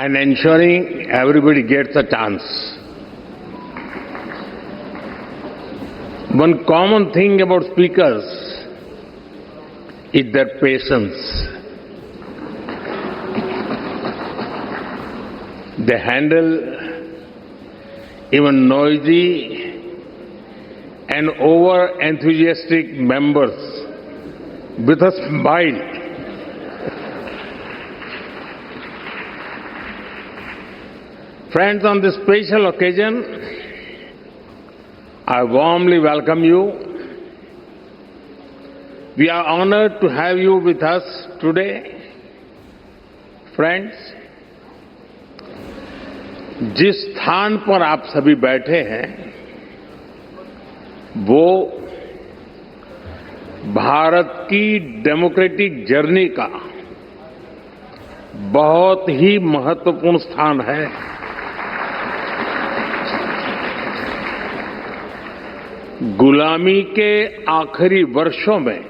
and ensuring everybody gets a chance. One common thing about speakers is their patience. They handle even noisy and over-enthusiastic members with a smile. Friends, on this special occasion, I warmly welcome you. We are honored to have you with us today. Friends, जिस स्थान पर आप सभी बैठे हैं, वो भारत की democratic journey का बहुत ही महत्वपूर्ण स्थान है। गुलामी के आखिरी वर्षों में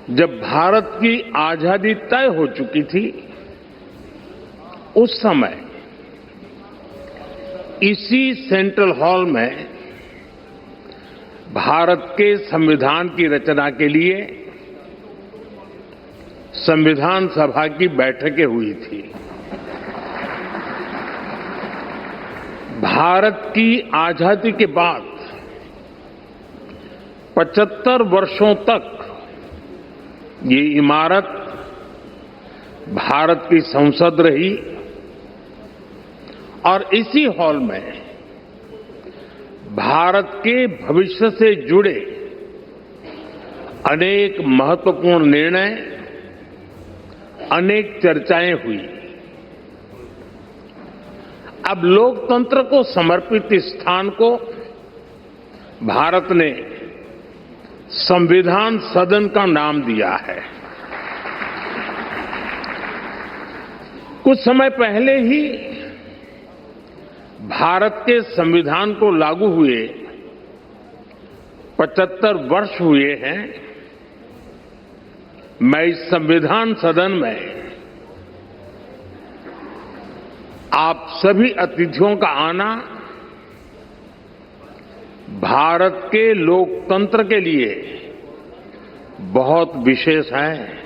जब भारत की आजादी तय हो चुकी थी, उस समय इसी सेंट्रल हॉल में भारत के संविधान की रचना के लिए संविधान सभा की बैठकें हुई थी। भारत की आजादी के बाद 75 वर्षों तक ये इमारत भारत की संसद रही और इसी हॉल में भारत के भविष्य से जुड़े अनेक महत्वपूर्ण निर्णय, अनेक चर्चाएं हुई। अब लोकतंत्र को समर्पित इस स्थान को भारत ने संविधान सदन का नाम दिया है। कुछ समय पहले ही भारत के संविधान को लागू हुए 75 वर्ष हुए हैं। मैं इस संविधान सदन में आप सभी अतिथियों का आना भारत के लोकतंत्र के लिए बहुत विशेष है।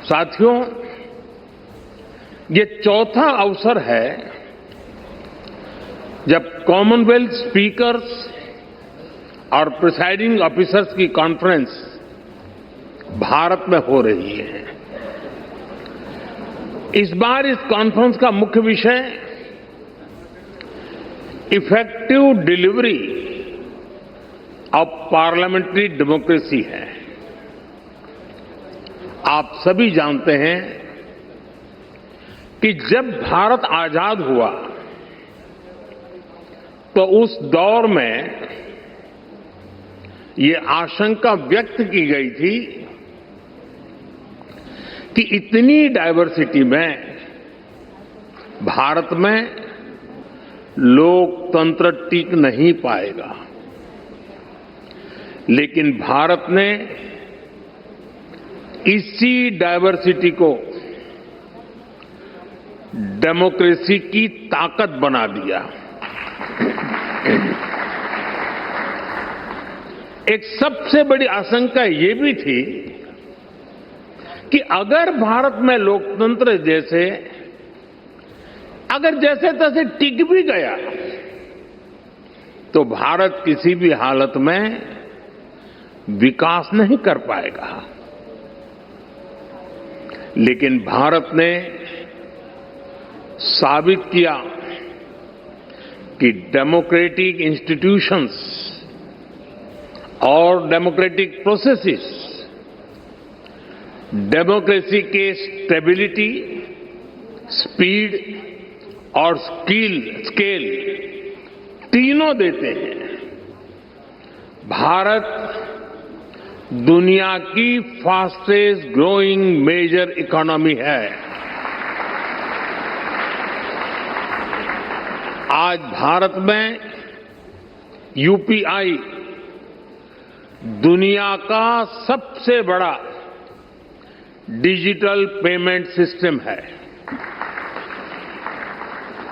साथियों, ये चौथा अवसर है जब कॉमनवेल्थ स्पीकर्स और प्रिसाइडिंग ऑफिसर्स की कॉन्फ्रेंस भारत में हो रही है। इस बार इस कॉन्फ्रेंस का मुख्य विषय effective delivery of parliamentary democracy है। आप सभी जानते हैं कि जब भारत आजाद हुआ तो उस दौर में ये आशंका व्यक्त की गई थी कि इतनी डाइवर्सिटी में भारत में लोकतंत्र टिक नहीं पाएगा। लेकिन भारत ने इसी डाइवर्सिटी को डेमोक्रेसी की ताकत बना दिया। एक सबसे बड़ी आशंका ये भी थी कि अगर भारत में लोकतंत्र अगर जैसे तैसे टिक भी गया तो भारत किसी भी हालत में विकास नहीं कर पाएगा। लेकिन भारत ने साबित किया कि डेमोक्रेटिक इंस्टीट्यूशंस और डेमोक्रेटिक प्रोसेसेस डेमोक्रेसी के स्टेबिलिटी, स्पीड और स्केल तीनों देते हैं। भारत दुनिया की फास्टेस्ट ग्रोइंग मेजर इकोनॉमी है। आज भारत में यूपीआई दुनिया का सबसे बड़ा डिजिटल पेमेंट सिस्टम है।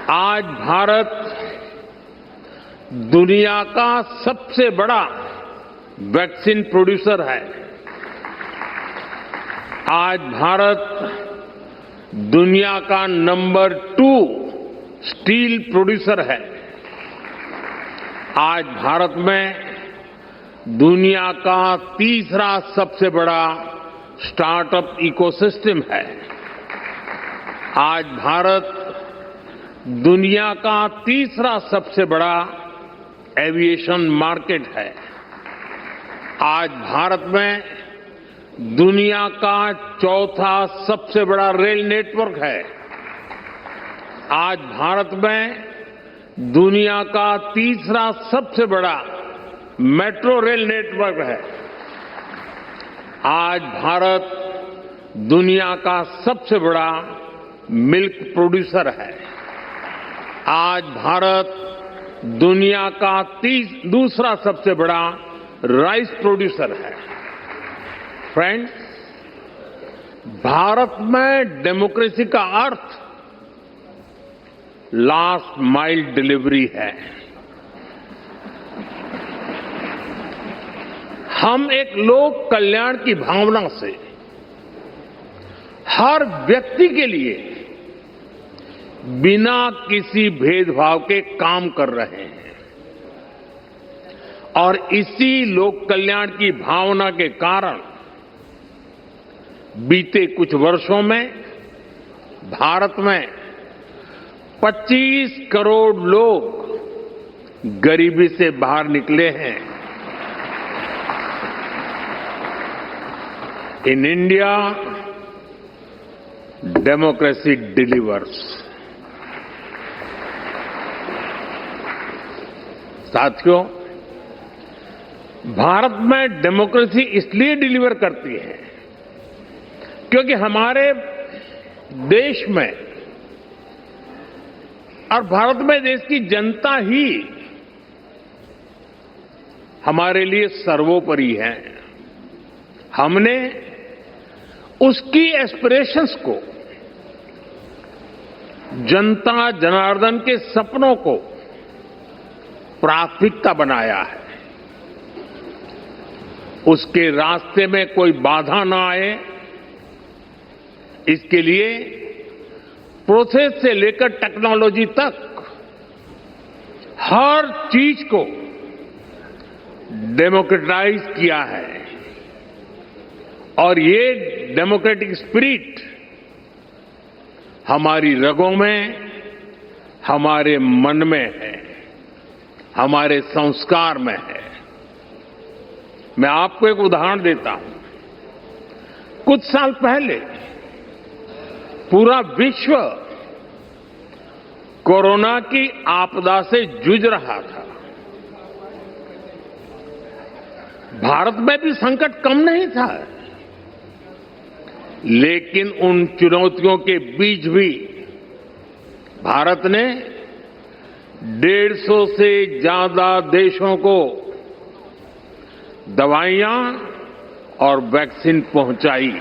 आज भारत दुनिया का सबसे बड़ा वैक्सीन प्रोड्यूसर है। आज भारत दुनिया का नंबर 2 स्टील प्रोड्यूसर है। आज भारत में दुनिया का तीसरा सबसे बड़ा स्टार्टअप इकोसिस्टम है। आज भारत दुनिया का तीसरा सबसे बड़ा एविएशन मार्केट है। आज भारत में दुनिया का चौथा सबसे बड़ा रेल नेटवर्क है। आज भारत में दुनिया का तीसरा सबसे बड़ा मेट्रो रेल नेटवर्क है। आज भारत दुनिया का सबसे बड़ा मिल्क प्रोड्यूसर है। आज भारत दुनिया का दूसरा सबसे बड़ा राइस प्रोड्यूसर है। फ्रेंड्स, भारत में डेमोक्रेसी का अर्थ लास्ट माइल डिलीवरी है। हम एक लोक कल्याण की भावना से हर व्यक्ति के लिए बिना किसी भेदभाव के काम कर रहे हैं और इसी लोक कल्याण की भावना के कारण बीते कुछ वर्षों में भारत में 25 करोड़ लोग गरीबी से बाहर निकले हैं। In India, democracy delivers. साथियों, भारत में डेमोक्रेसी इसलिए डिलीवर करती है क्योंकि हमारे देश में और भारत में देश की जनता ही हमारे लिए सर्वोपरि है। हमने उसकी एस्पिरेशंस को, जनता जनार्दन के सपनों को प्राथमिकता बनाया है। उसके रास्ते में कोई बाधा ना आए, इसके लिए प्रोसेस से लेकर टेक्नोलॉजी तक हर चीज को डेमोक्रेटाइज किया है और ये डेमोक्रेटिक स्पिरिट हमारी रगों में, हमारे मन में है, हमारे संस्कार में है। मैं आपको एक उदाहरण देता हूं। कुछ साल पहले पूरा विश्व कोरोना की आपदा से जूझ रहा था। भारत में भी संकट कम नहीं था, लेकिन उन चुनौतियों के बीच भी भारत ने 150 से ज्यादा देशों को दवाइयां और वैक्सीन पहुंचाई।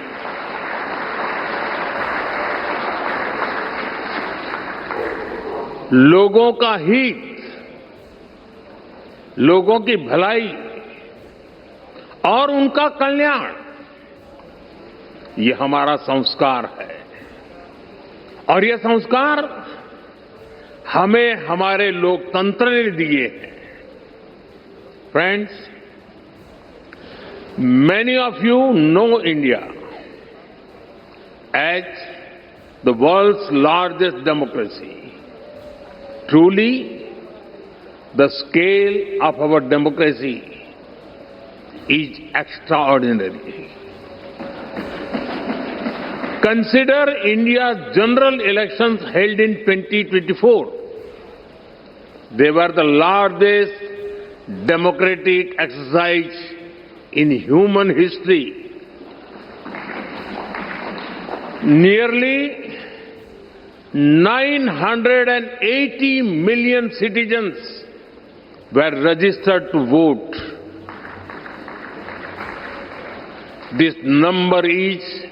लोगों का हित, लोगों की भलाई और उनका कल्याण, ये हमारा संस्कार है और ये संस्कार हमें हमारे लोकतंत्र ने दिए हैं। Friends, many of you know India as the world's largest democracy. Truly, the scale of our democracy is extraordinary. Consider India's general elections held in 2024. They were the largest democratic exercise in human history. Nearly 980 million citizens were registered to vote. This number is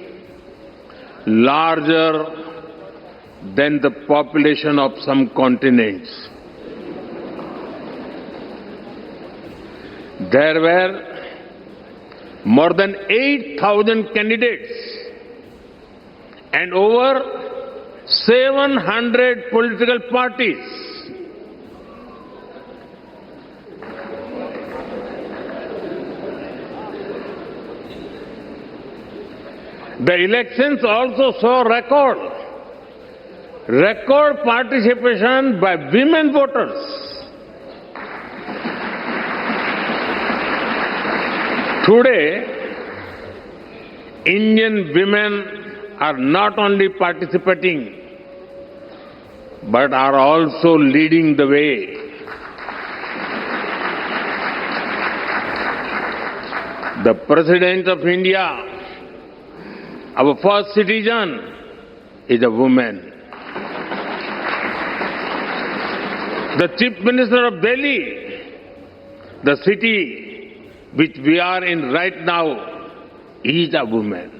larger than the population of some continents. There were more than 8,000 candidates and over 700 political parties. The elections also saw record participation by women voters. Today, Indian women are not only participating, but are also leading the way. The President of India, our first citizen, is a woman. The Chief Minister of Delhi, the city which we are in right now, is a woman.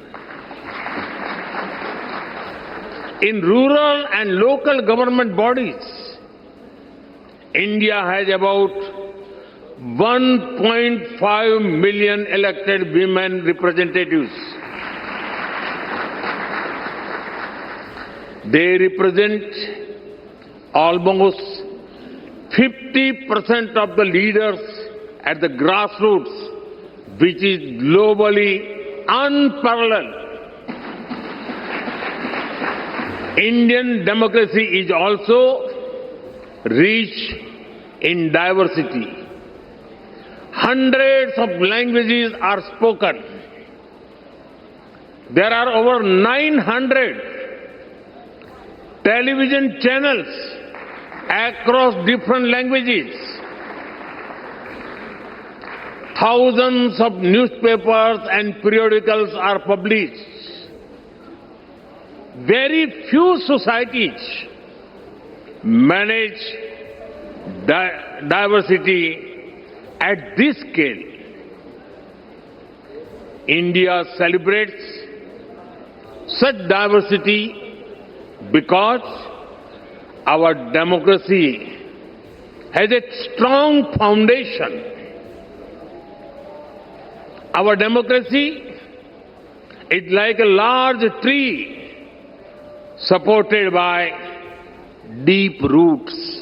In rural and local government bodies, India has about 1.5 million elected women representatives. They represent almost 50% of the leaders at the grassroots, which is globally unparalleled. Indian democracy is also rich in diversity. Hundreds of languages are spoken. There are over 900 television channels across different languages. Thousands of newspapers and periodicals are published. Very few societies manage diversity at this scale. India celebrates such diversity because our democracy has a strong foundation. Our democracy is like a large tree supported by deep roots.